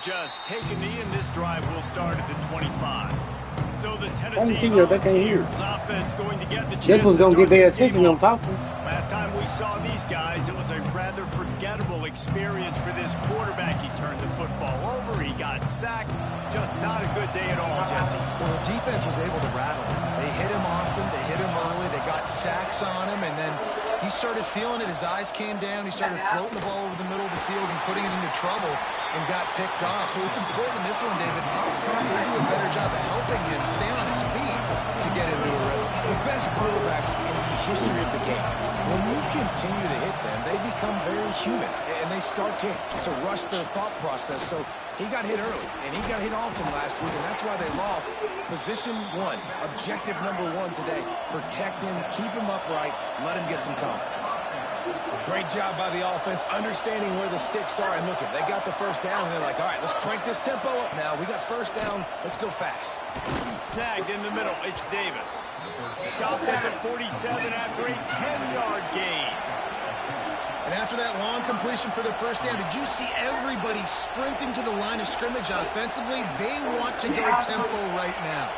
Just take a knee, and this drive will start at the 25. So the Tennessee Volunteers offense going to get the chance. This was going to get their attention on top. Last time we saw these guys, it was a rather forgettable experience for this quarterback. He turned the football over. He got sacked. Just not a good day at all, Jesse. Well, the defense was able to rattle him. They hit him often. They hit him early. They got sacks on him, and then he started feeling it. His eyes came down. He started floating the ball over the middle of the field and putting it into trouble and got picked off. So it's important in this one, David. Up front, they do a better job of helping him stay on his feet to get into a rhythm. The best quarterbacks in the history of the game, when you continue to hit them, they become very human, and they start to rush their thought process. So he got hit early, and he got hit often last week, and that's why they lost. Position one, objective number one today. Protect him, keep him upright, let him get some confidence. Great job by the offense, understanding where the sticks are. And look, if they got the first down, and they're like, all right, let's crank this tempo up now. We got first down. Let's go fast. Snagged in the middle. It's Davis. Stopped at the 47 after a 10-yard gain. And after that long completion for the first down, did you see everybody sprinting to the line of scrimmage offensively? They want to go tempo right now.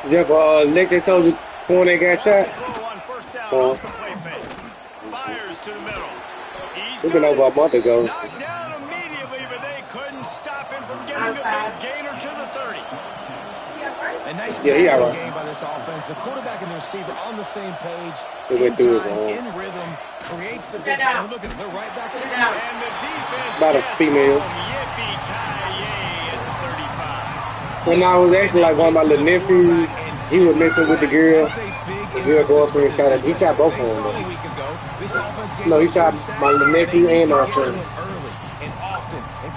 Yeah, Nick, they told you corner got shot. Throw on first down off the play fake. Fires to the middle. It's been over a month ago. Knocked down immediately, but they couldn't stop him from getting a big gainer to the 30. A nice passing game by this offense. The quarterback and the receiver on the same page. In time, in rhythm, creates the big play. Look at them, they're right back there. And the defense about a female. Yippee-ki-yay at the 35. When I was actually like one of my little nephews, he was messing with the girl. The girl girlfriend shot him. He shot both of them. No, he shot my little nephew and our son.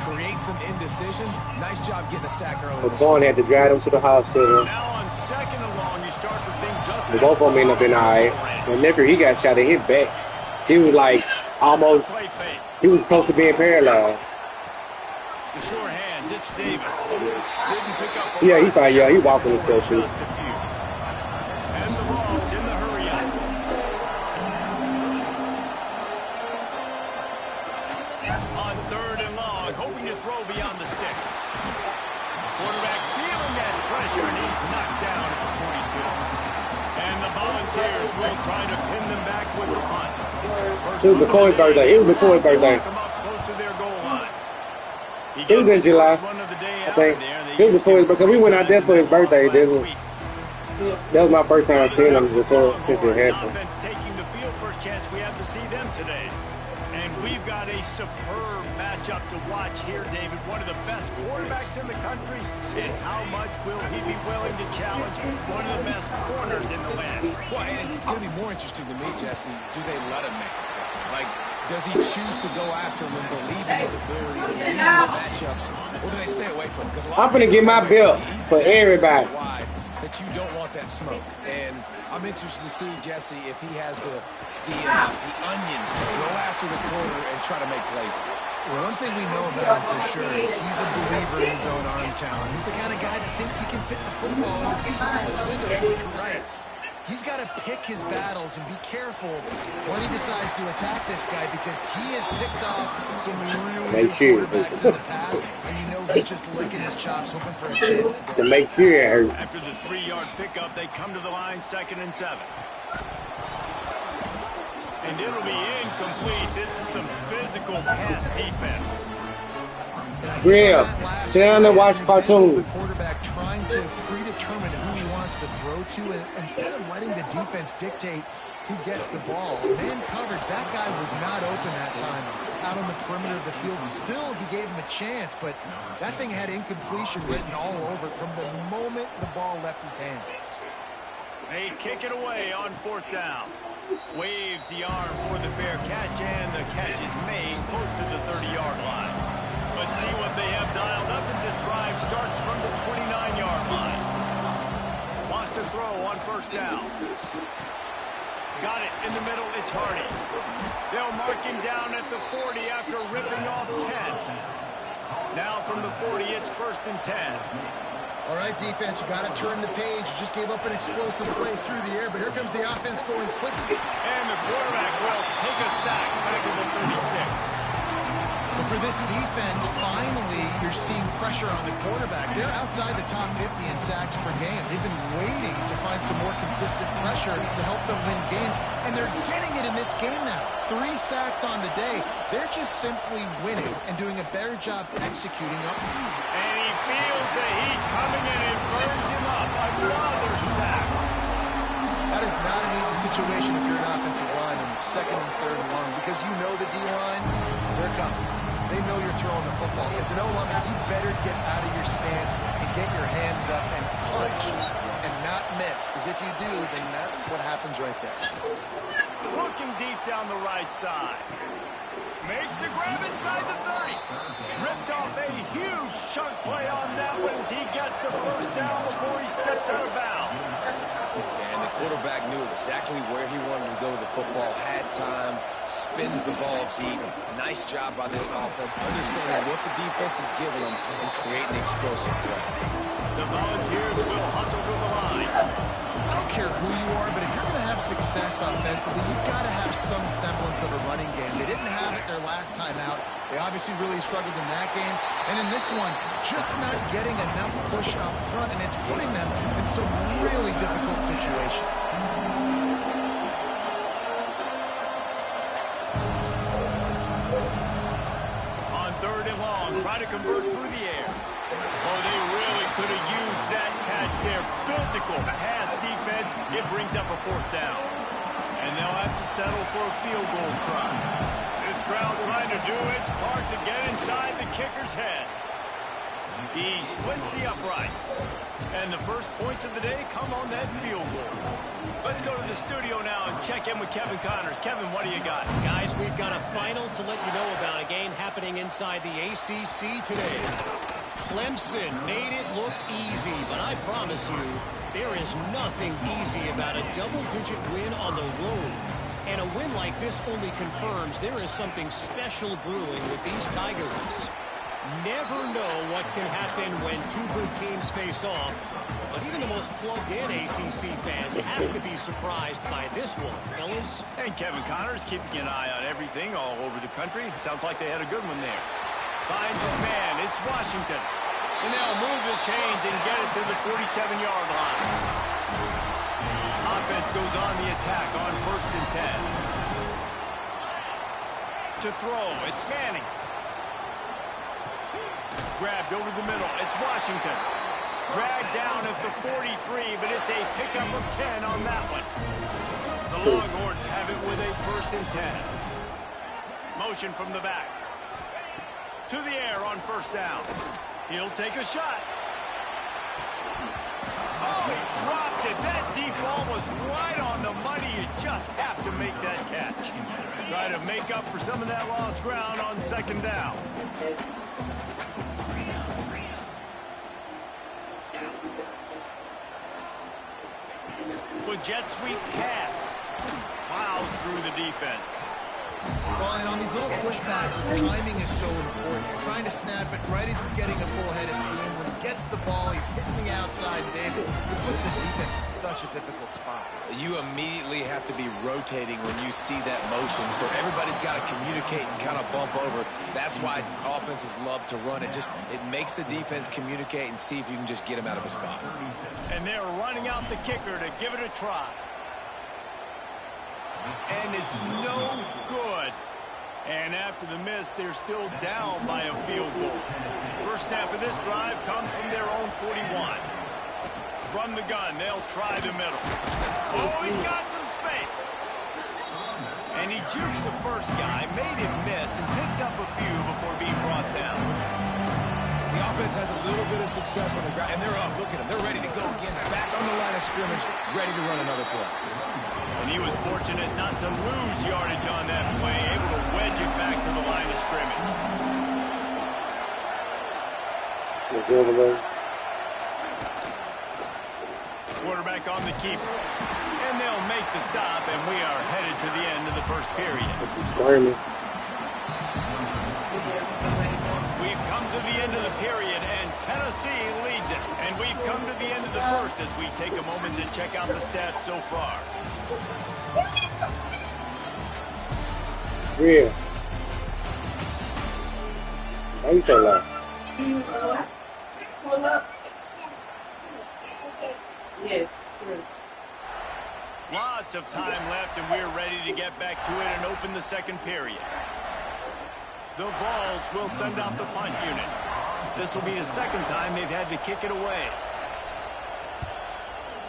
Create some indecision. Nice job getting a sack early. But Vaughn had to drive them to the hospital. Now on second and long, you start to think just both of them ended up in all right. My nephew, he got shot and hit back. He was like almost, he was close to being paralyzed. The sure hands, it's Davis. Didn't pick up he probably, he walking and stuff too. And the ball's in the hurry up. On third and long, hoping to throw beyond the sticks. Quarterback feeling that pressure, and he's knocked down at the 42. And the Volunteers will try to pin them back with the punt. It was before his birthday. It was before his birthday. Close to their goal line. It was in July, I think. It was before his birthday. We went out there for his birthday, didn't we? That was my first time seeing him before since it happened. Offense taking the field, first chance we have to see them today. And we've got a superb matchup to watch here, David. One of the best quarterbacks in the country. And how much will he be willing to challenge one of the best corners in the land? Well, and it's going to be more interesting to me, Jesse. Do they let him make the play? Like, does he choose to go after him and believe in his ability and believe in his matchups? Or do they stay away from him? I'm going to get my belt for everybody. That you don't want that smoke. And I'm interested to see, Jesse, if he has the onions to go after the corner and try to make plays. Well, one thing we know about him for sure is he's a believer in his own arm talent. He's the kind of guy that thinks he can fit the football into the smallest windows left and right. He's got to pick his battles and be careful when he decides to attack this guy, because he has picked off some really good quarterbacks in the past, and you know he's just licking his chops, hoping for a chance to make sure. After the 3-yard pickup, they come to the line, 2nd and 7. And it'll be incomplete. This is some physical pass defense. Real. Sit down and watch cartoons. The quarterback trying to predetermine who he wants to throw to, and instead of letting the defense dictate who gets the ball. Man coverage, that guy was not open that time out on the perimeter of the field. Still, he gave him a chance, but that thing had incompletion written all over it from the moment the ball left his hands. They kick it away on 4th down. Waves the arm for the fair catch, and the catch is made close to the 30-yard line. Let's see what they have dialed up as this drive starts from the 29-yard line. Wants to throw on 1st down. Got it in the middle, it's Hardy. They'll mark him down at the 40 after ripping off 10. Now from the 40, it's 1st and 10. All right, defense, you got to turn the page. You just gave up an explosive play through the air, but here comes the offense going quickly. And the quarterback will take a sack back at the 36. But for this defense, finally, you're seeing pressure on the quarterback. They're outside the top 50 in sacks per game. They've been waiting to find some more consistent pressure to help them win games, and they're getting it in this game now. 3 sacks on the day. They're just simply winning and doing a better job executing up. And he feels the heat coming in and burns him up. Another sack. That is not an easy situation if you're an offensive line in second and third and long, because you know the D-line, they're coming. They know you're throwing the football. As an O-lineman, you better get out of your stance and get your hands up and punch and not miss, because if you do, then that's what happens right there. Looking deep down the right side. Makes the grab inside the 30. Ripped off a huge chunk play on that one as he gets the first down before he steps out of bounds. And the quarterback knew exactly where he wanted to go with the football, had time, spins the ball deep. Nice job by this offense, understanding what the defense is giving them and creating explosive play. The Volunteers will hustle to the line. I don't care who you are, but if you're going to have success offensively, you've got to have some semblance of a running game. They didn't have it their last time out. They obviously really struggled in that game. And in this one, just not getting enough push up front, and it's putting them in some really difficult situations. On third and long, try to convert through the air. Oh, they really could have used that catch there. Physical pass defense. It brings up a 4th down. And they'll have to settle for a field goal try. This crowd trying to do its part to get inside the kicker's head. He splits the uprights. And the first points of the day come on that field goal. Let's go to the studio now and check in with Kevin Connors. Kevin, what do you got? Guys, we've got a final to let you know about, a game happening inside the ACC today. Clemson made it look easy, but I promise you, there is nothing easy about a double-digit win on the road. And a win like this only confirms there is something special brewing with these Tigers. Never know what can happen when 2 good teams face off, but even the most plugged-in ACC fans have to be surprised by this one, fellas. And Kevin Connors keeping an eye on everything all over the country. Sounds like they had a good one there. Finds his man. It's Washington. And they'll move the chains and get it to the 47-yard line. Offense goes on the attack on 1st and 10. To throw, it's Manning. Grabbed over the middle, it's Washington. Dragged down at the 43, but it's a pickup of 10 on that one. The Longhorns have it with a 1st and 10. Motion from the back. To the air on 1st down. He'll take a shot. Oh, he dropped it. That deep ball was right on the money. You just have to make that catch. Try to make up for some of that lost ground on 2nd down. With jet sweep pass. Plows through the defense. Well, and on these little push passes, timing is so important. You're trying to snap it right as he's getting a full head of steam. When he gets the ball, he's hitting the outside, David. It puts the defense in such a difficult spot. You immediately have to be rotating when you see that motion, so everybody's got to communicate and kind of bump over. That's why offenses love to run it. It makes the defense communicate and see if you can just get him out of a spot. And they're running out the kicker to give it a try. And it's no good. And after the miss, they're still down by a field goal. First snap of this drive comes from their own 41. From the gun, they'll try the middle. Oh, he's got some space. And he jukes the first guy, made him miss, and picked up a few before being brought down. The offense has a little bit of success on the ground, and they're up. Look at them. They're ready to go again. Back on the line of scrimmage, ready to run another play. And he was fortunate not to lose yardage on that play, able to wedge it back to the line of scrimmage. Quarterback on the keeper. And they'll make the stop, and we are headed to the end of the first period. We've come to the end of the period, and Tennessee leads it. And we've come to the end of the first as we take a moment to check out the stats so far. Yeah. Why you so loud? Yes, true. Lots of time left, and we're ready to get back to it and open the second period. The Vols will send out the punt unit. This will be the second time they've had to kick it away.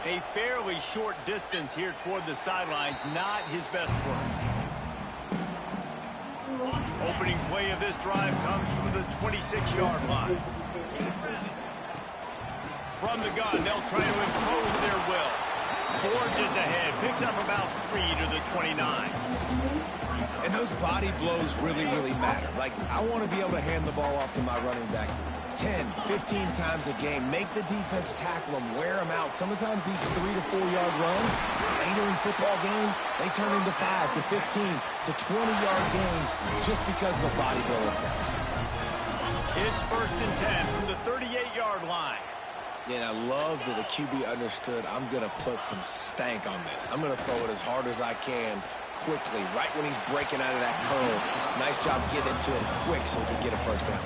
A fairly short distance here toward the sidelines, not his best work. Opening play of this drive comes from the 26-yard line. From the gun, they'll try to impose their will. Forges ahead, picks up about 3 to the 29. And those body blows really, really matter. Like, I want to be able to hand the ball off to my running back 10, 15 times a game. Make the defense tackle them, wear them out. Sometimes these 3 to 4 yard runs, later in football games, they turn into 5 to 15 to 20-yard gains just because of the body blow effect. It's 1st and 10 from the 38-yard line. Yeah, and I love that the QB understood I'm going to put some stank on this. I'm going to throw it as hard as I can quickly, right when he's breaking out of that curl. Nice job getting it to him quick so he can get a first down.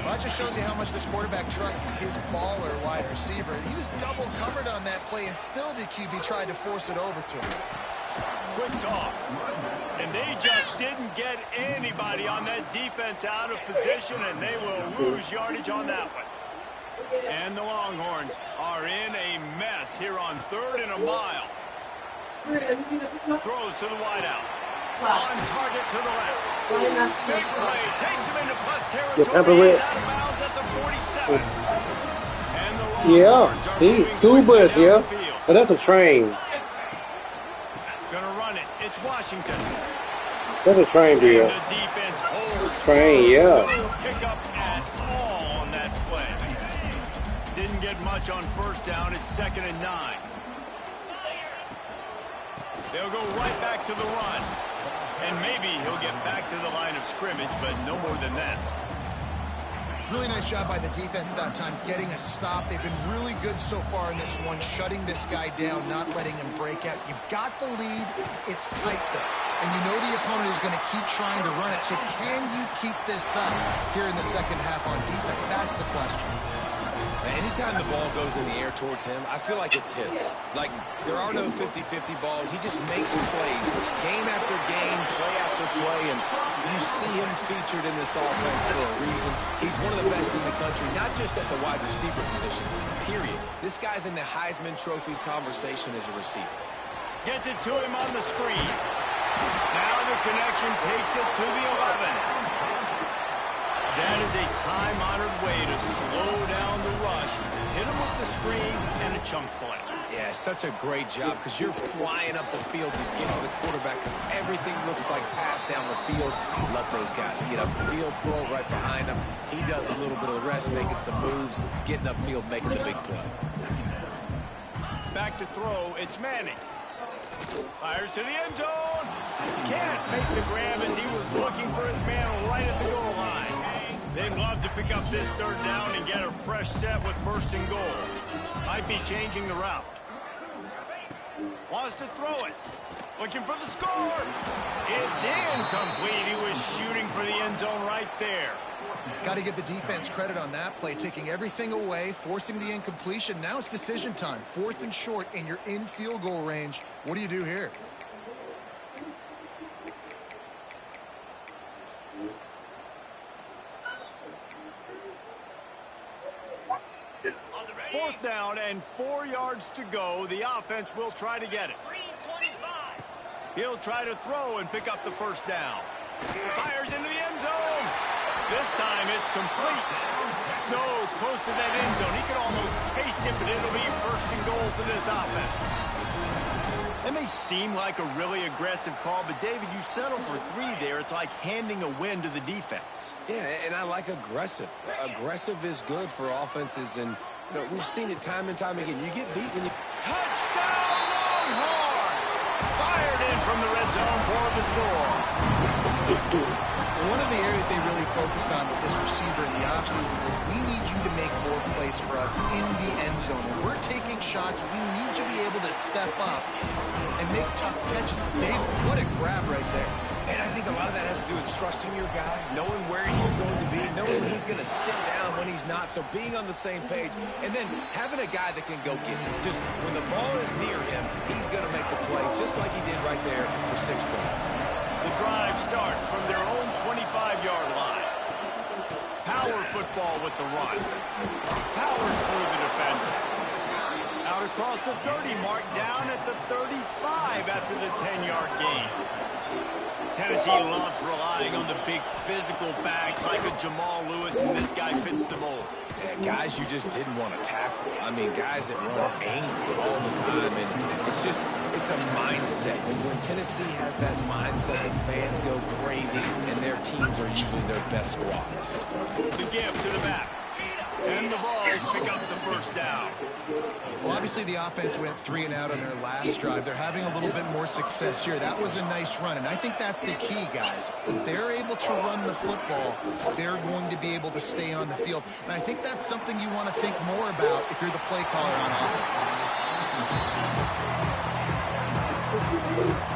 Well, that just shows you how much this quarterback trusts his baller wide receiver. He was double covered on that play, and still the QB tried to force it over to him. Quick toss. And they just didn't get anybody on that defense out of position, and they will lose yardage on that one. And the Longhorns are in a mess here on 3rd and a mile. Throws to the wideout. On target to the left. Big play. Takes him into plus territory. He's out of bounds at the 47. And the Yeah, see, school bus, yeah. But that's a train. Gonna run it. It's Washington. That's a train deal. And the defense holds. Train, yeah. No pick up at all on that play. Didn't get much on 1st down. It's 2nd and 9. They'll go right back to the run. And maybe he'll get back to the line of scrimmage, but no more than that. Really nice job by the defense that time, getting a stop. They've been really good so far in this one, shutting this guy down, not letting him break out. You've got the lead. It's tight, though. And you know the opponent is going to keep trying to run it. So can you keep this up here in the second half on defense? That's the question. Anytime the ball goes in the air towards him, I feel like it's his. Like, there are no 50-50 balls. He just makes plays game after game, play after play, and you see him featured in this offense for a reason. He's one of the best in the country, not just at the wide receiver position, period. This guy's in the Heisman Trophy conversation as a receiver. Gets it to him on the screen. Now the connection takes it to the 11. That is a time-honored way to slow down the rush, hit him with the screen, and a chunk play. Yeah, such a great job because you're flying up the field to get to the quarterback because everything looks like pass down the field. Let those guys get up the field, throw it right behind him. He does a little bit of the rest, making some moves, getting upfield, making the big play. Back to throw, it's Manning. Fires to the end zone. Can't make the grab as he was looking for his man right at the goal line. They'd love to pick up this 3rd down and get a fresh set with 1st and goal. Might be changing the route. Wants to throw it. Looking for the score. It's incomplete. He was shooting for the end zone right there. Got to give the defense credit on that play, taking everything away, forcing the incompletion. Now it's decision time. 4th and short, and you're in field goal range. What do you do here? Fourth down and 4 yards to go. The offense will try to get it. He'll try to throw and pick up the 1st down. Fires into the end zone. This time it's complete. So close to that end zone. He could almost taste it, but it'll be 1st and goal for this offense. That may seem like a really aggressive call, but David, you settle for 3 there. It's like handing a win to the defense. Yeah, and I like aggressive. Aggressive is good for offenses, and you know, we've seen it time and time again. You get beat when you... Touchdown, Longhorns! Fired in from the red zone for the score. One of the areas they really focused on with this receiver in the offseason was we need you to make more plays for us in the end zone. When we're taking shots, we need you to be able to step up and make tough catches. David, what a grab right there. And I think a lot of that has to do with trusting your guy, knowing where he's going to be, knowing when he's going to sit down, when he's not, so being on the same page, and then having a guy that can go get it. Just when the ball is near him, he's going to make the play, just like he did right there for 6 points. The drive starts from their own 25-yard line. Power football with the run. Powers through the defender. Out across the 30 mark, down at the 35 after the 10-yard gain. Tennessee loves relying on the big physical backs like a Jamal Lewis, and this guy fits the mold. Yeah, guys you just didn't want to tackle. I mean, guys that run angry all the time, and it's a mindset. And when Tennessee has that mindset, the fans go crazy, and their teams are usually their best squads. The give to the back. And the Vols pick up the first down. Well, obviously the offense went 3 and out on their last drive. They're having a little bit more success here. That was a nice run, and I think that's the key, guys. If they're able to run the football, they're going to be able to stay on the field. And I think that's something you want to think more about if you're the play caller on offense.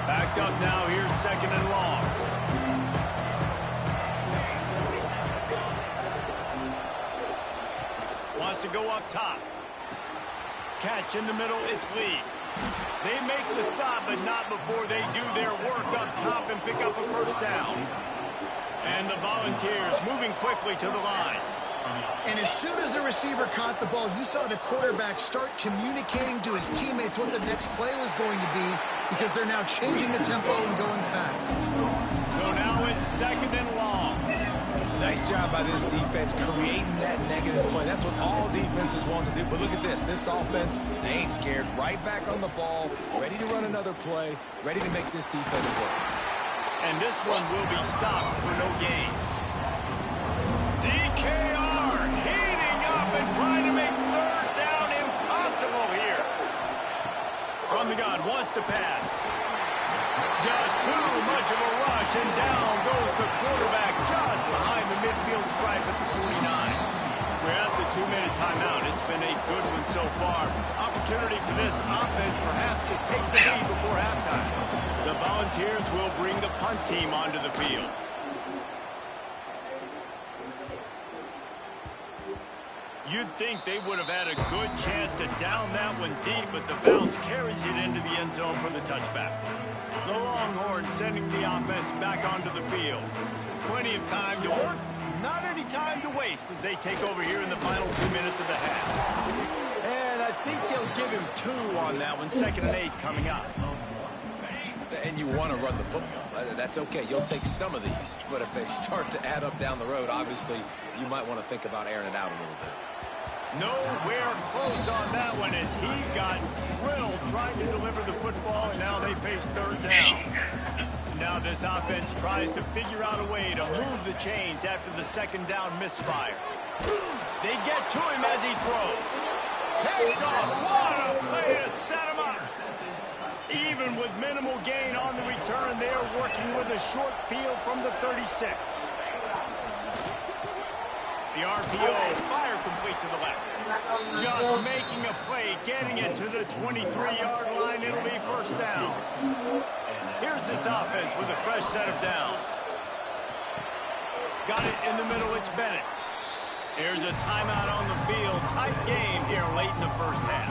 Backed up now. Here's 2nd and long. Wants to go up top. Catch in the middle, it's Lee. They make the stop, but not before they do their work up top and pick up a first down. And the Volunteers moving quickly to the line. And as soon as the receiver caught the ball, you saw the quarterback start communicating to his teammates what the next play was going to be, because they're now changing the tempo and going fast. So now it's 2nd and long. Nice job by this defense creating that negative play. That's what all defenses want to do. But look at this. This offense, they ain't scared. Right back on the ball, ready to run another play, ready to make this defense work. And this one will be stopped for no gains. DKR heating up and trying to make 3rd down impossible here. From the gun, wants to pass. Just too much of a rush, and down goes the quarterback just behind the midfield stripe at the 49. We're at the 2-minute timeout. It's been a good one so far. Opportunity for this offense perhaps to take the lead before halftime. The Volunteers will bring the punt team onto the field. You'd think they would have had a good chance to down that one deep, but the bounce carries it into the end zone for the touchback. The Longhorns sending the offense back onto the field. Plenty of time to work, not any time to waste as they take over here in the final 2 minutes of the half. And I think they'll give him 2 on that one, 2nd and 8 coming up. And you want to run the football. That's okay. You'll take some of these. But if they start to add up down the road, obviously, you might want to think about airing it out a little bit. Nowhere close on that one as he got drilled trying to deliver the football, and now they face 3rd down. Now this offense tries to figure out a way to move the chains after the 2nd down misfire. They get to him as he throws. Picked off. What a play to set him up. Even with minimal gain on the return, they are working with a short field from the 36. The RPO, fire complete to the left. Just making a play, getting it to the 23-yard line. It'll be 1st down. Here's this offense with a fresh set of downs. Got it in the middle, it's Bennett. Here's a timeout on the field. Tight game here late in the first half.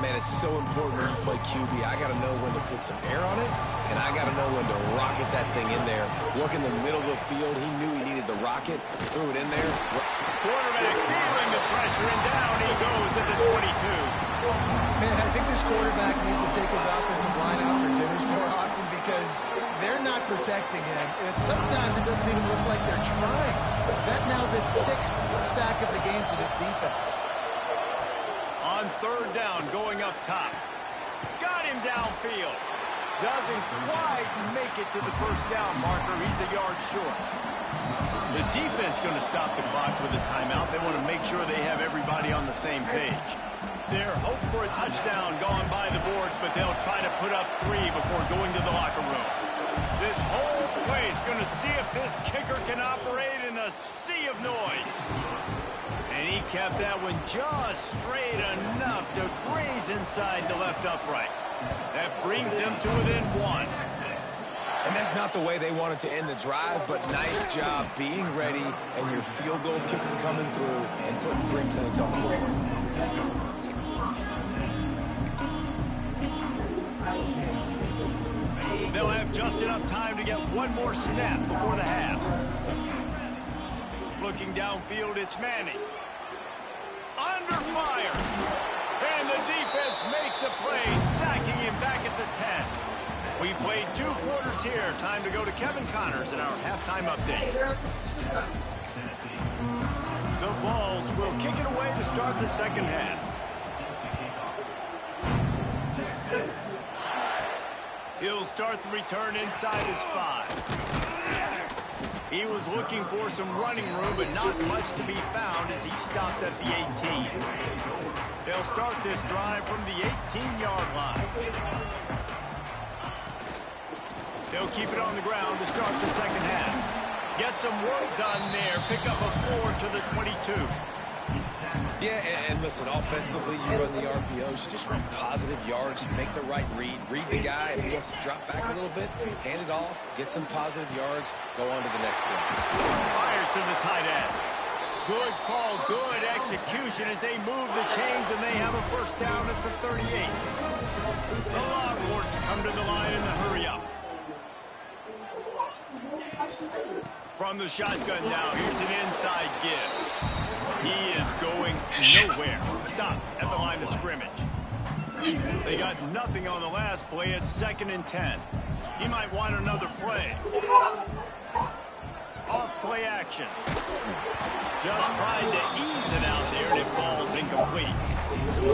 Man, it's so important when you play QB. I got to know when to put some air on it, and I got to know when to rocket that thing in there. Work in the middle of the field. He knew he needed the rocket. Threw it in there. Quarterback feeling the pressure, and down he goes at the 22. Man, I think this quarterback needs to take his offensive line out for dinners more often, because they're not protecting him. And sometimes it doesn't even look like they're trying. That now the 6th sack of the game for this defense. On 3rd down, going up top. Got him downfield. Doesn't quite make it to the 1st down marker. He's a yard short. The defense going to stop the clock with a timeout. They want to make sure they have everybody on the same page. Their hope for a touchdown gone by the boards, but they'll try to put up 3 before going to the locker room. This whole place going to see if this kicker can operate in a sea of noise. And he kept that one just straight enough to graze inside the left upright. That brings him to within 1. And that's not the way they wanted to end the drive, but nice job being ready and your field goal kicking coming through and putting 3 points on the board. They'll have just enough time to get one more snap before the half. Looking downfield, it's Manning. Under fire. And the defense makes a play, sacking him back at the 10. We played 2 quarters here. Time to go to Kevin Connors in our halftime update. The Vols will kick it away to start the second half. He'll start the return inside his 5. He was looking for some running room, but not much to be found as he stopped at the 18. They'll start this drive from the 18-yard line. They'll keep it on the ground to start the second half. Get some work done there. Pick up a 4 to the 22. Yeah, and listen, offensively, you run the RPOs, you just run positive yards, make the right read the guy, and he wants to drop back a little bit, hand it off, get some positive yards, go on to the next play. Fires to the tight end. Good call, good execution as they move the chains, and they have a first down at the 38. The Longhorns come to the line in the hurry-up. From the shotgun now, here's an inside give. He is going nowhere. Stop at the line of scrimmage. They got nothing on the last play. It's 2nd and 10. He might want another play. Off play action. Just trying to ease it out there, and it falls incomplete.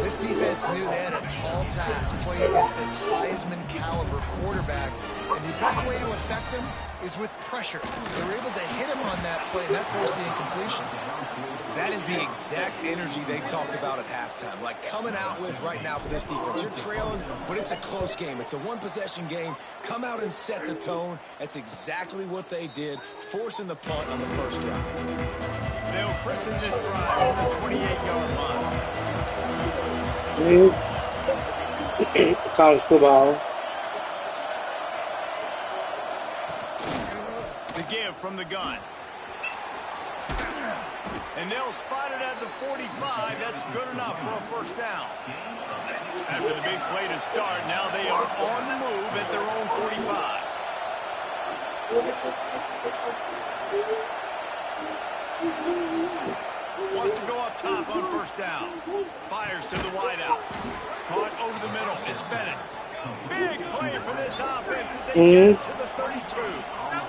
This defense knew they had a tall task playing against this Heisman caliber quarterback, and the best way to affect him is with pressure. They were able to hit him on that play, and that forced the incompletion. That is the exact energy they talked about at halftime. Like coming out with right now for this defense. You're trailing, but it's a close game. It's a one-possession game. Come out and set the tone. That's exactly what they did, forcing the punt on the first drive. They'll christen this drive on the 28-yard line. College football. The give from the gun. And they'll spot it at the 45. That's good enough for a first down. After the big play to start, now they are on the move at their own 45. Wants to go up top on first down. Fires to the wideout. Caught over the middle. It's Bennett. Big play for this offense as they get it to the 32.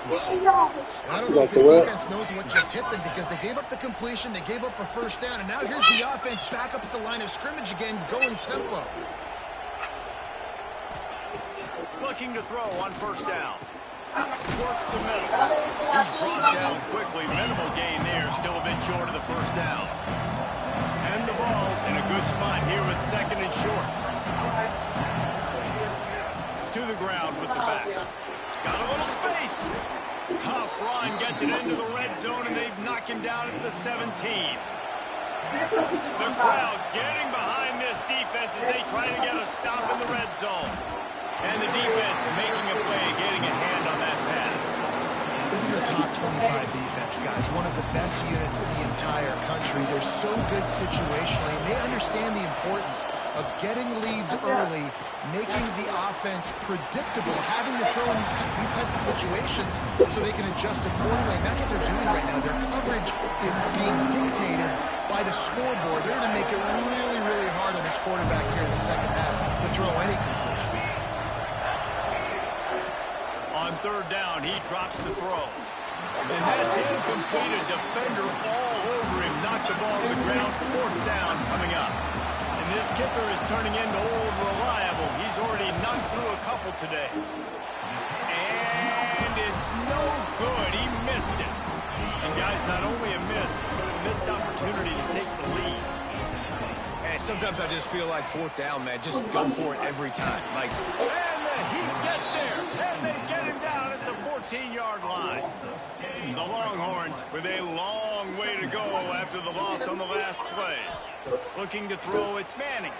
I don't know if this defense knows what just hit them because they gave up the completion, they gave up a first down, and now here's the offense back up at the line of scrimmage again, going tempo. Looking to throw on first down. Works the middle. He's brought down quickly. Minimal gain there, still a bit short of the first down. And the ball's in a good spot here with 2nd and short. To the ground with the back. Got a little space. Tough run gets it into the red zone, and they knock him down at the 17. The crowd getting behind this defense as they try to get a stop in the red zone. And the defense making a play, getting a hand on that pass. This is a top 25 defense, guys. One of the best units in the entire country. They're so good situationally, and they understand the importance of getting leads early, making the offense predictable, having to throw in these types of situations so they can adjust accordingly. And that's what they're doing right now. Their coverage is being dictated by the scoreboard. They're going to make it really, really hard on this quarterback here in the second half to throw any completions. On third down, he drops the throw. And that's incomplete. A defender all over him. Knocked the ball to the ground. Fourth down coming up. And this kicker is turning into old reliable. He's already knocked through a couple today. And it's no good. He missed it. And guys, not only a miss, but a missed opportunity to take the lead. And sometimes I just feel like fourth down, man. Just go for it every time. Like, and the heat gets there. And they get him down at the 14-yard line. The Longhorns with a long way to go after the loss on the last play. Looking to throw, it's Manning.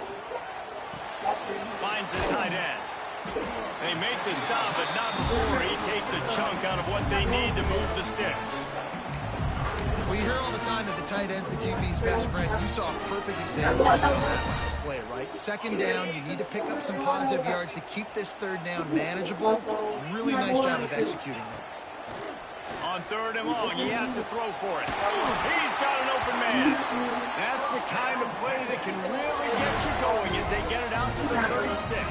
Finds the tight end. They make the stop, but not before he takes a chunk out of what they need to move the sticks. Well, you hear all the time that the tight end's the QB's best friend. You saw a perfect example of that last play, right? Second down, you need to pick up some positive yards to keep this third down manageable. Really nice job of executing that. On third and long, he has to throw for it. He's got an open man. That's the kind of play that can really get you going as they get it out to the 36.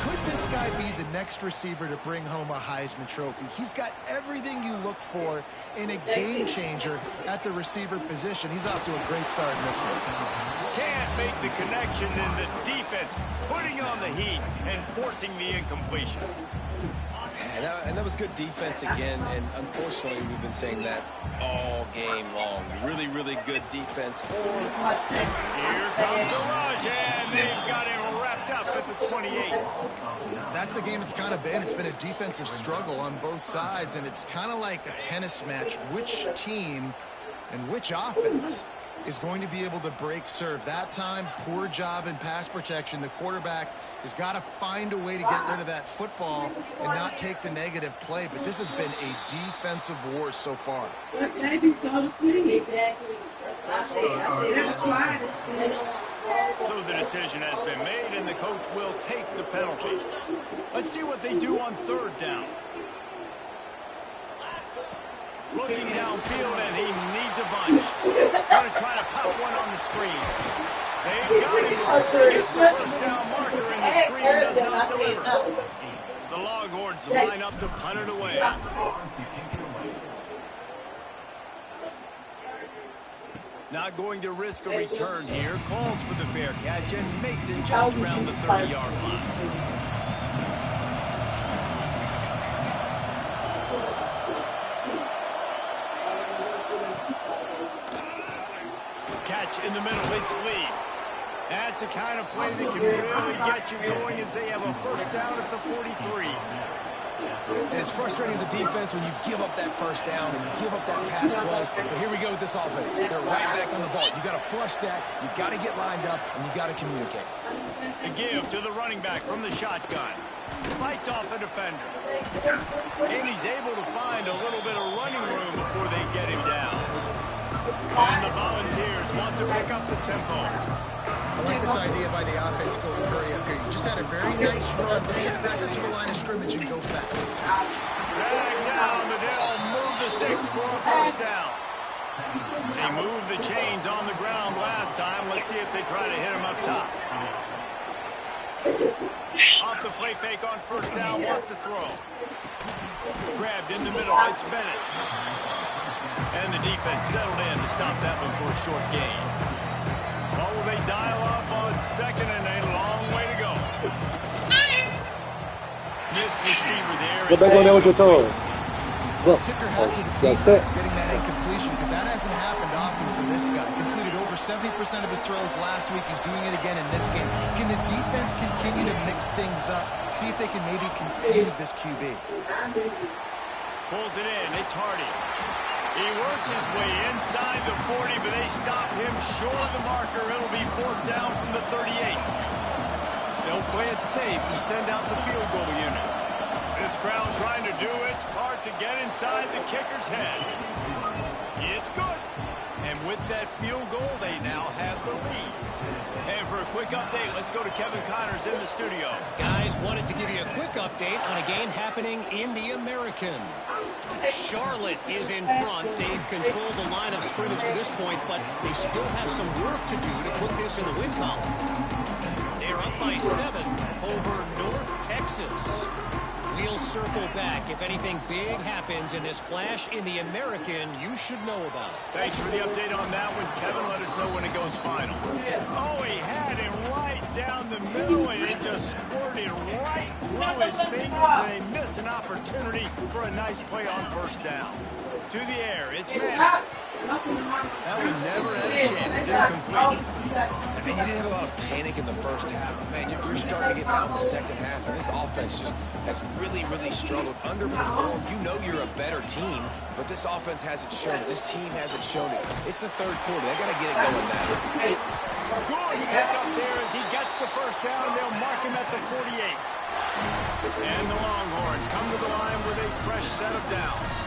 Could this guy be the next receiver to bring home a Heisman Trophy? He's got everything you look for in a game changer at the receiver position. He's off to a great start in this one. Can't make the connection in the defense, putting on the heat and forcing the incompletion. And that was good defense again, and unfortunately we've been saying that all game long. Really, really good defense. Here comes the rush, and they've got him wrapped up at the 28. That's the game it's kind of been. It's been a defensive struggle on both sides, and it's kind of like a tennis match. Which team and which offense is going to be able to break serve? That time, poor job in pass protection. The quarterback has got to find a way to get rid of that football and not take the negative play. But this has been a defensive war so far. So the decision has been made, and the coach will take the penalty. Let's see what they do on third down. Looking downfield, and he needs a bunch. Going to try to pop one on the screen. They've got him before he gets the first down marker, and the screen does not deliver. The Longhorns line up to punt it away. Not going to risk a return here. Calls for the fair catch and makes it just around the 30-yard line. Catch in the middle, it's Lee. That's the kind of play that can really get you going as they have a first down at the 43. And it's frustrating as a defense when you give up that first down and you give up that pass play. But here we go with this offense. They're right back on the ball. You got to flush that. You got to get lined up, and you got to communicate. The give to the running back from the shotgun. Fights off a defender. And he's able to find a little bit of running room before they get him down. And the Volunteers want to pick up the tempo. I like this idea by the offense going hurry up here. You just had a very nice run. Let's get back up to the line of scrimmage and go fast. Drag down, but they'll move the sticks for a first down. They moved the chains on the ground last time. Let's see if they try to hit him up top. Off the play fake on first down, wants to throw. Grabbed in the middle, it's Bennett. And the defense settled in to stop that one for a short gain. What will they dial up on second and a long way to go? Missed receiver there. Get back on there with your toes. Well, tip your hat to the defense getting that incompletion, because that hasn't happened often for this guy. Completed over 70% of his throws last week. He's doing it again in this game. Can the defense continue to mix things up? See if they can maybe confuse this QB. Pulls it in. It's Hardy. He works his way inside the 40, but they stop him short of the marker. It'll be fourth down from the 38. They'll play it safe and send out the field goal unit. This crowd trying to do its part to get inside the kicker's head. It's good. And with that field goal, they now have the lead. And for a quick update, let's go to Kevin Connors in the studio. Guys, wanted to give you a quick update on a game happening in the American. Charlotte is in front. They've controlled the line of scrimmage to this point, but they still have some work to do to put this in the win column. They're up by 7 over North Texas. We'll circle back. If anything big happens in this clash in the American, you should know about it. Thanks for the update on that one, Kevin. Let us know when it goes final. Oh, he had him right down the middle, and it just squirted right through his fingers, and they miss an opportunity for a nice play on first down. To the air, it's Manning. That one never had a chance. Incomplete. And you didn't have a lot of panic in the first half. Man, you're starting to get down the second half, and this offense just has really, really struggled. Underperformed. You know you're a better team, but this offense hasn't shown it. This team hasn't shown it. It's the third quarter. They got to get it going now. Good pick up there as he gets the first down. They'll mark him at the 48. And the Longhorns come to the line with a fresh set of downs.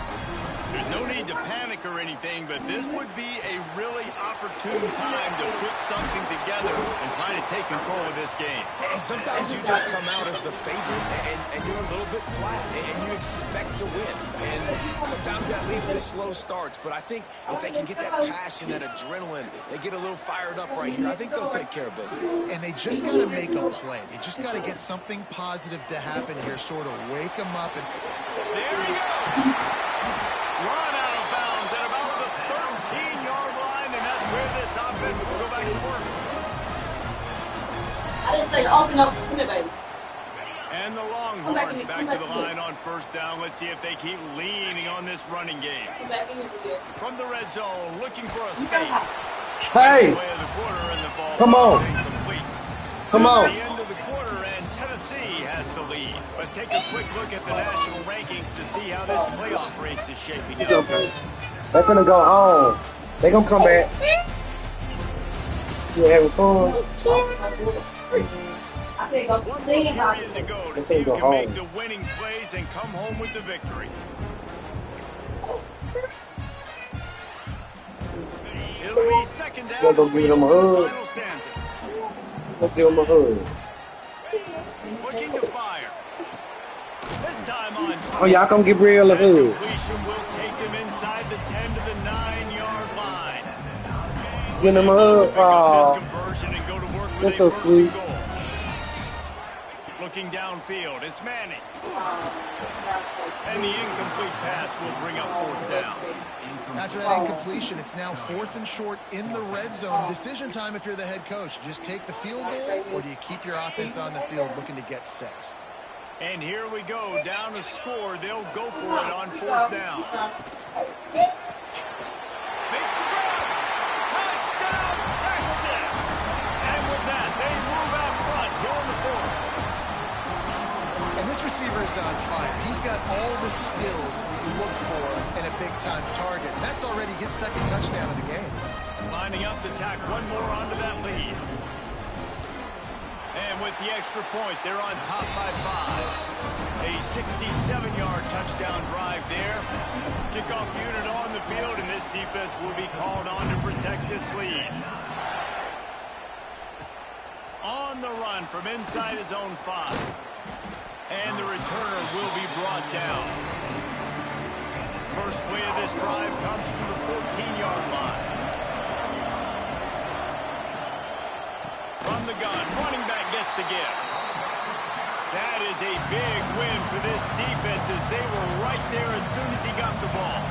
There's no need to panic or anything, but this would be a really opportune time to put something together and try to take control of this game. And sometimes you just come out as the favorite, and you're a little bit flat, and you expect to win. And sometimes that leads to slow starts, but I think if they can get that passion, that adrenaline, they get a little fired up right here, I think they'll take care of business. And they just got to make a play. They just got to get something positive to happen here, sort of wake them up. And there he goes. Run out of bounds at about the 13-yard line, and that's where this offense will go back to work. I didn't say open up. Come here, baby. And the Longhorns back to the line on first down. Let's see if they keep leaning on this running game. From the red zone, looking for a space. Hey! Come on. Come on. The end of the quarter, and Tennessee has the lead. Let's take a quick look at the national rankings to see how this playoff race is shaping up. They're gonna go home. They're gonna come back. You having fun? One more period to go to see who can make the winning plays and come home with the victory. It'll be second down. Let's go give them a hug. Let's give them a hug. Looking to fire. This time on top. Oh, y'all come get real a hug. Completion will take them inside the 10 to the 9-yard line. Give them a hug. Oh, conversion and go to work with that's so sweet. goal. Looking downfield, it's Manning. And the incomplete pass will bring up fourth down. After that incompletion, it's now 4th and short in the red zone. Decision time if you're the head coach. Just take the field goal, or do you keep your offense on the field looking to get 6? And here we go, down to score. They'll go for it on fourth down. Makes the grab. Touchdown, Texas! And with that, they move out front here in the fourth. And this receiver is on fire. He's got all the skills that you look for in a big-time target. And that's already his second touchdown of the game. Lining up to tack one more onto that lead. And with the extra point, they're on top by 5. A 67-yard touchdown drive there. Kickoff unit on the field, and this defense will be called on to protect this lead. On the run from inside his own 5. And the returner will be brought down. First play of this drive comes from the 14-yard line. From the gun, running back gets the give. That is a big win for this defense as they were right there as soon as he got the ball.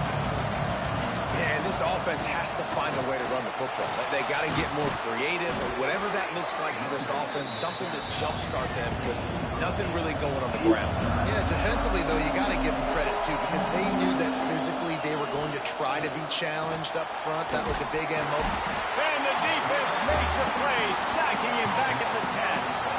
Yeah, and this offense has to find a way to run the football. They got to get more creative, or whatever that looks like for this offense, something to jumpstart them, because nothing really going on the ground. Yeah, defensively, though, you got to give them credit, too, because they knew that physically they were going to try to be challenged up front. That was a big MO. And the defense makes a play, sacking him back at the 10.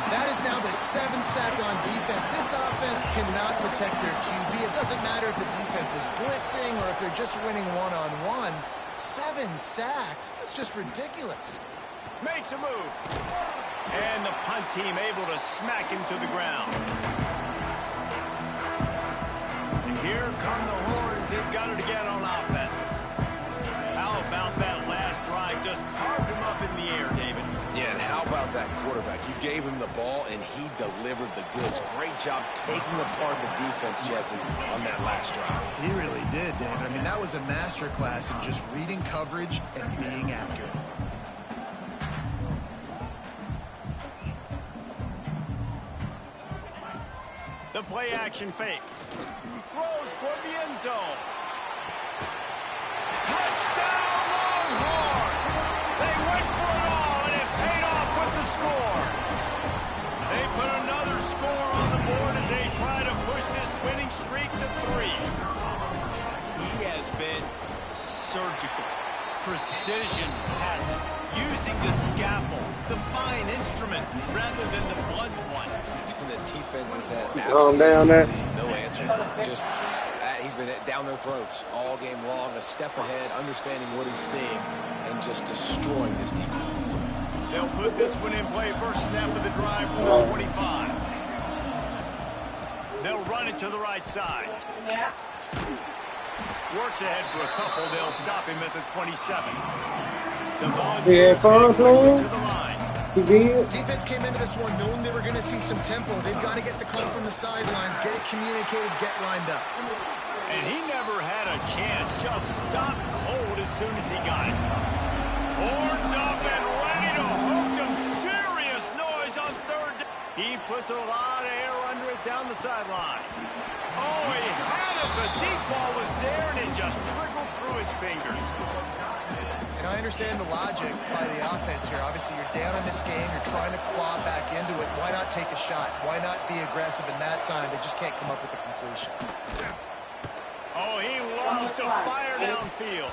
That is now the 7th sack on defense. This offense cannot protect their QB. It doesn't matter if the defense is blitzing or if they're just winning one-on-one. 7 sacks? That's just ridiculous. Makes a move. And the punt team able to smack him to the ground. And here come the Horns. They've got it again on offense. How about that last drive? Just carved him up in the air, David. Yeah, and how about that quarterback? You gave him the ball, and he delivered the goods. Great job taking apart the defense, Jesse, on that last drive. He really did, David. I mean, that was a masterclass in just reading coverage and being accurate. The play action fake. Throws toward the end zone. Touchdown, Longhorns! They went for it all, and it paid off with the score. They put another score on the board as they try to push this winning streak to 3. He has been surgical. Precision passes, using the scalpel, the fine instrument, rather than the blunt one. And the defense has had Calm down there. no answer for him. Just He's been down their throats all game long, a step ahead, understanding what he's seeing, and just destroying this defense. They'll put this one in play. First snap of the drive from the 25. They'll run it to the right side. Works ahead for a couple. They'll stop him at the 27. The Volunteers fun playing. to the line. Defense came into this one knowing they were going to see some tempo. They've got to get the call from the sidelines, get it communicated, get lined up. And he never had a chance. Just stopped cold as soon as he got it. Horns up and ready to hook them. Serious noise on third. He puts a lot of air under it down the sideline. Oh, he had it. The deep ball was there, and it just trickled through his fingers. And I understand the logic by the offense here. Obviously, you're down in this game. You're trying to claw back into it. Why not take a shot? Why not be aggressive in that time? They just can't come up with a completion. Oh, he loves to fire downfield.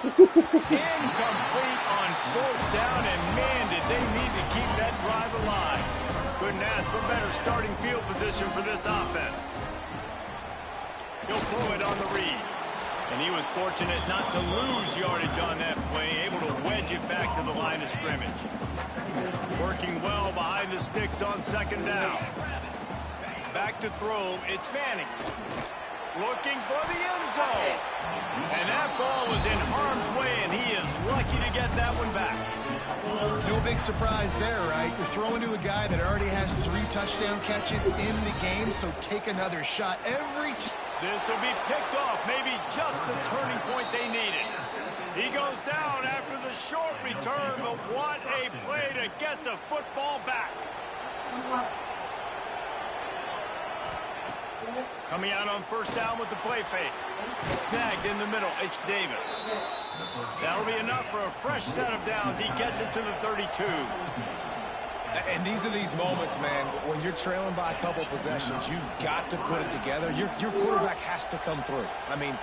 Incomplete on fourth down, and man, did they need to keep that drive alive. Couldn't ask for better starting field position for this offense. He'll pull it on the read. And he was fortunate not to lose yardage on that play, able to wedge it back to the line of scrimmage. Working well behind the sticks on second down. Back to throw, it's Manning. Looking for the end zone. And that ball was in harm's way, and he is lucky to get that one back. No big surprise there, right? You're throwing to a guy that already has 3 touchdown catches in the game, so take another shot. This will be picked off, maybe just the turning point they needed. He goes down after the short return, but what a play to get the football back. Coming out on first down with the play fake. Snagged in the middle, it's Davis. That'll be enough for a fresh set of downs. He gets it to the 32. And these are these moments, man, when you're trailing by a couple possessions, you've got to put it together. Your quarterback has to come through. I mean,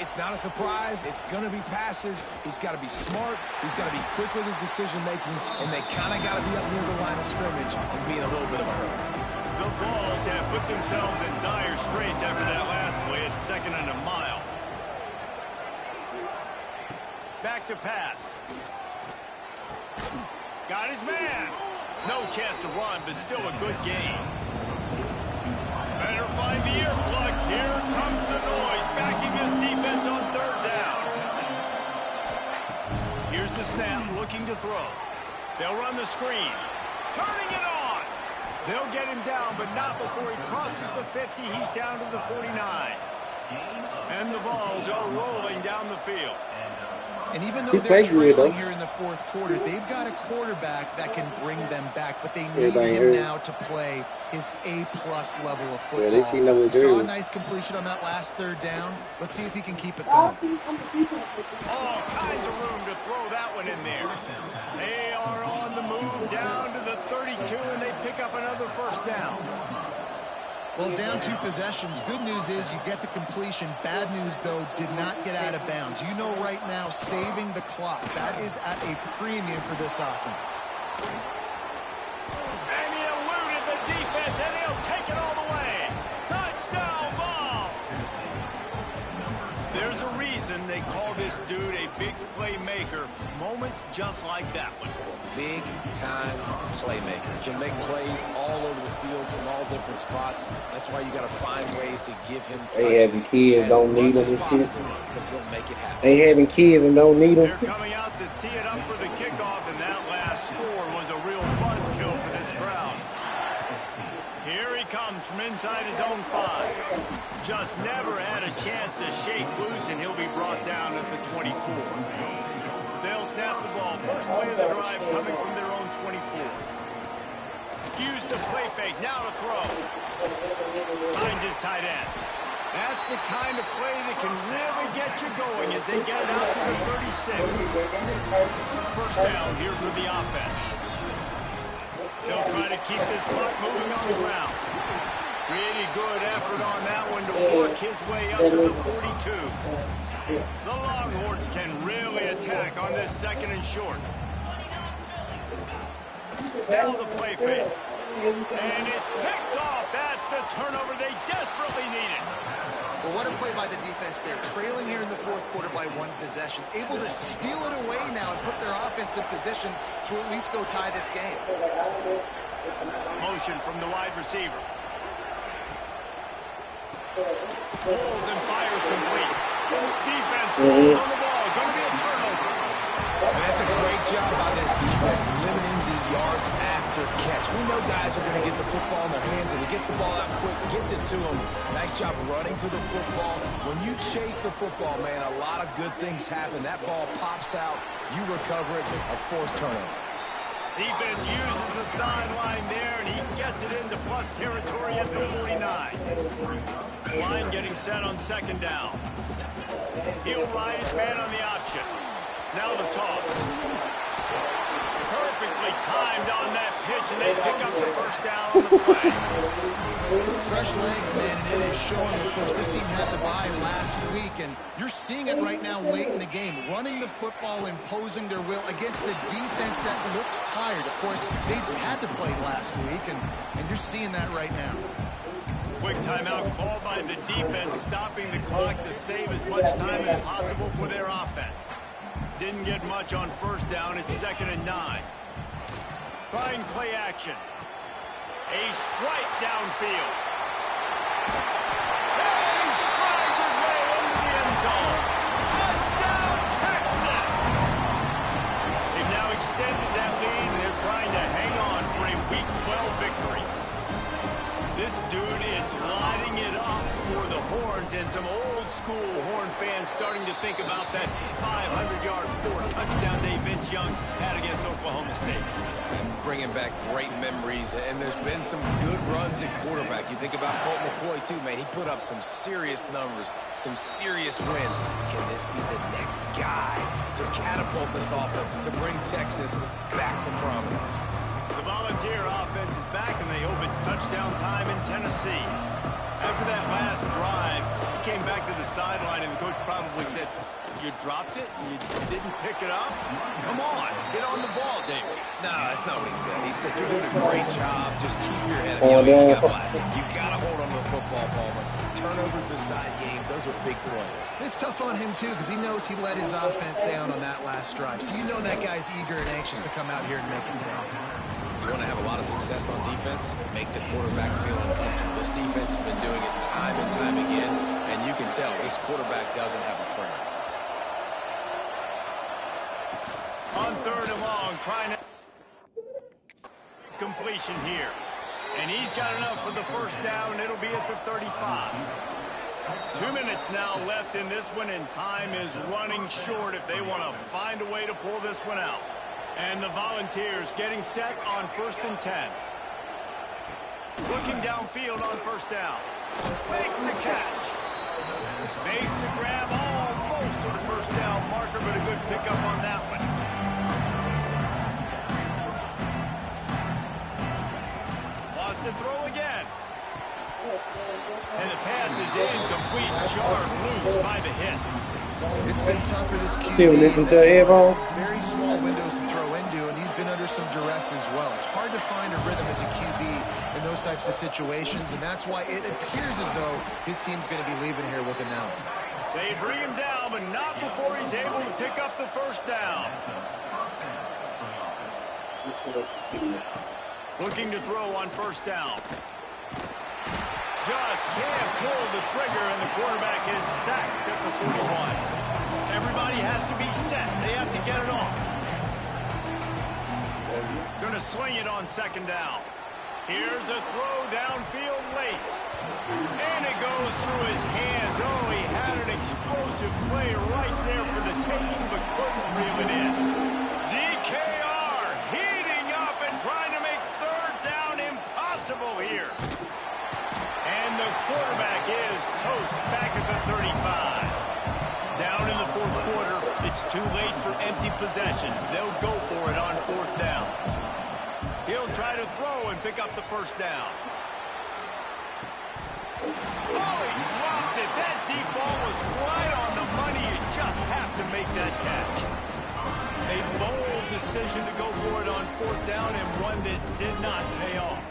it's not a surprise. It's going to be passes. He's got to be smart. He's got to be quick with his decision-making, and they kind of got to be up near the line of scrimmage and be in a little bit of a hurry. The Vols have put themselves in dire straits after that last play. It's 2nd and a mile. Back to pass. Got his man. No chance to run, but still a good game. Better find the earplugs. Here comes the noise, backing this defense on third down. Here's the snap, looking to throw. They'll run the screen. Turning it on. They'll get him down, but not before he crosses the 50. He's down to the 49. And the Vols are rolling down the field. And even though they're trailing here in the fourth quarter, they've got a quarterback that can bring them back, but they need him now to play his A-plus level of football. Yeah, they saw a nice completion on that last third down. Let's see if he can keep it going. All kinds of room to throw that one in there. They are on the move down to the 32, and they pick up another first down. Well, down 2 possessions. Good news is you get the completion. Bad news, though, did not get out of bounds. You know right now, saving the clock, that is at a premium for this offense. And he eluded the defense, and he'll take it all the way. Touchdown, Vols! There's a reason they call this dude a big playmaker. Moments just like that one. Big-time playmaker. Can make plays all over the field from all different spots. That's why you got to find ways to give him touches. They having kids, don't need them and shit. Because he'll make it happen. They having kids and don't need them. They're coming out to tee it up for the kickoff, and that last score was a real buzzkill for this crowd. Here he comes from inside his own 5. Just never had a chance to shake loose, and he'll be brought down at the 24. They'll snap the ball. First play of the drive coming from their own 24. Use the play fake. Now to throw. Finds his tight end. That's the kind of play that can really get you going as they get it out to the 36. First down here for the offense. They'll try to keep this clock moving on the ground. Really good effort on that one to work his way up to the 42. The Longhorns can really attack on this 2nd and short. Now the play fake. And it's picked off. That's the turnover they desperately needed. Well, what a play by the defense there. Trailing here in the fourth quarter by 1 possession. Able to steal it away now and put their offense in position to at least go tie this game. Motion from the wide receiver. Pulls and fires complete. Defense pulls on the ball. Going to be a turnover. And that's a great job by this defense, limiting the yards after catch. We know guys are going to get the football in their hands, and he gets the ball out quick, gets it to them. Nice job running to the football. When you chase the football, man, a lot of good things happen. That ball pops out, you recover it, a forced turnover. Defense uses the sideline there, and he gets it into plus territory at the 49. Line getting set on second down. He'll ride his man on the option. Now the toss. Perfectly timed on that pitch, and they pick up the first down on the play. Fresh legs, man, and it is showing. Of course, this team had to bye last week, and you're seeing it right now late in the game. Running the football, imposing their will against the defense that looks tired. Of course, they had to play last week, and you're seeing that right now. Quick timeout called by the defense, stopping the clock to save as much time as possible for their offense. Didn't get much on first down. It's 2nd and 9. Trying play action. A strike downfield. And he strides his way into the end zone. Touchdown, Texas! They've now extended that lead, and they're trying to hang on for a Week 12 victory. This dude is lighting it up for the Horns, and some old-school Horn fans starting to think about that 500-yard, 4-touchdown day Vince Young had against Oklahoma State. And bringing back great memories, and there's been some good runs at quarterback. You think about Colt McCoy, too, man. He put up some serious numbers, some serious wins. Can this be the next guy to catapult this offense, to bring Texas back to prominence? The Volunteer offense is back, and they hope it's touchdown time in Tennessee. After that last drive, he came back to the sideline, and the coach probably said, "You dropped it? You didn't pick it up? Come on, get on the ball, David." No, that's not what he said. He said, "You're doing a great job. Just keep your head up." You got blasted. You got to hold on to the football, Ballman. Turnovers decide games. Those are big plays. It's tough on him, too, because he knows he let his offense down on that last drive. So you know that guy's eager and anxious to come out here and make it down. You want to have a lot of success on defense, make the quarterback feel uncomfortable. This defense has been doing it time and time again, and you can tell this quarterback doesn't have a prayer. On 3rd and long, trying to completion here. And he's got enough for the first down. It'll be at the 35. 2 minutes now left in this one, and time is running short if they want to find a way to pull this one out. And the Volunteers getting set on 1st and 10. Looking downfield on first down. Makes the catch. Makes the grab almost to the first down marker, but a good pickup on that one. Lost to throw again. And the pass is incomplete. Jarred loose by the hit. It's been tough for this QB. See, listen to Evo. Very small windows to throw into, and he's been under some duress as well. It's hard to find a rhythm as a QB in those types of situations, and that's why it appears as though his team's going to be leaving here with an out. They bring him down, but not before he's able to pick up the first down. Looking to throw on first down. Just can't pull the trigger, and the quarterback is sacked at the 41. Everybody has to be set. They have to get it off. Going to swing it on second down. Here's a throw downfield late. And it goes through his hands. Oh, he had an explosive play right there for the taking, but couldn't reel it in. DKR heating up and trying to make third down impossible here. And the quarterback is toast back at the 35. Down in the fourth quarter, it's too late for empty possessions. They'll go for it on fourth down. He'll try to throw and pick up the first down. Oh, he dropped it. That deep ball was right on the money. You just have to make that catch. A bold decision to go for it on fourth down, and one that did not pay off.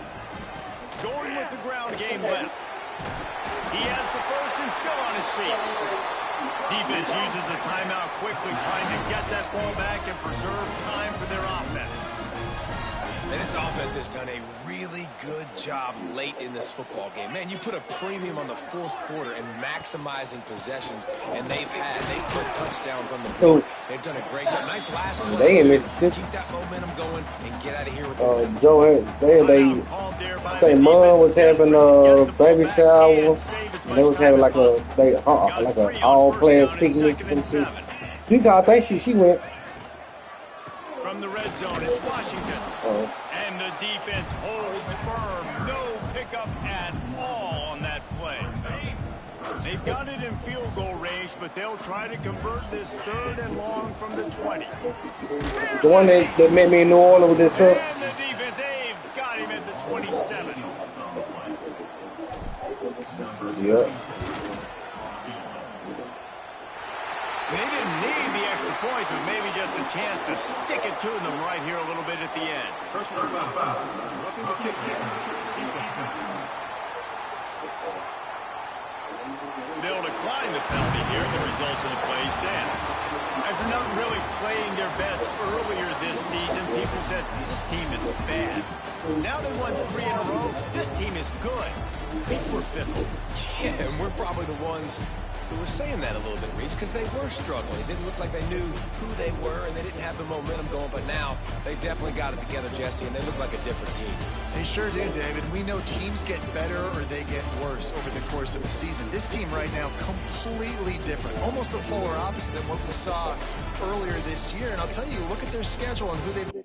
Going with the ground game left. He has the first and still on his feet. Defense uses a timeout quickly, trying to get that ball back and preserve time for their offense. And this offense has done a really good job late in this football game. Man, you put a premium on the fourth quarter and maximizing possessions, and they've put touchdowns on the board. They've done a great job. Nice last play. They in Mississippi. Keep that momentum going and get out of here with the Joe I think Mom was having a baby shower, and they was having like a all players picnic and shit. I think she went. From the red zone, it's Washington. And the defense holds firm. No pickup at all on that play. They've got it in field goal range, but they'll try to convert this 3rd and long from the 20. The one that met me in New Orleans with this cup. And the defense, they've got him at the 27. Yep. They didn't need the extra points, but maybe just a chance to stick it to them right here a little bit at the end. They'll decline the penalty here. The result of the play stands. After not really playing their best earlier this season, people said this team is bad. Now they won 3 in a row. This team is good. People were fickle. Yeah, and we're probably the ones who were saying that a little bit, Reese, because they were struggling. It didn't look like they knew who they were, and they didn't have the momentum going. But now they definitely got it together, Jesse, and they look like a different team. They sure do, David. We know teams get better or they get worse over the course of a season. This team right now, completely different. Almost the polar opposite than what we saw earlier this year. And I'll tell you, look at their schedule and who they've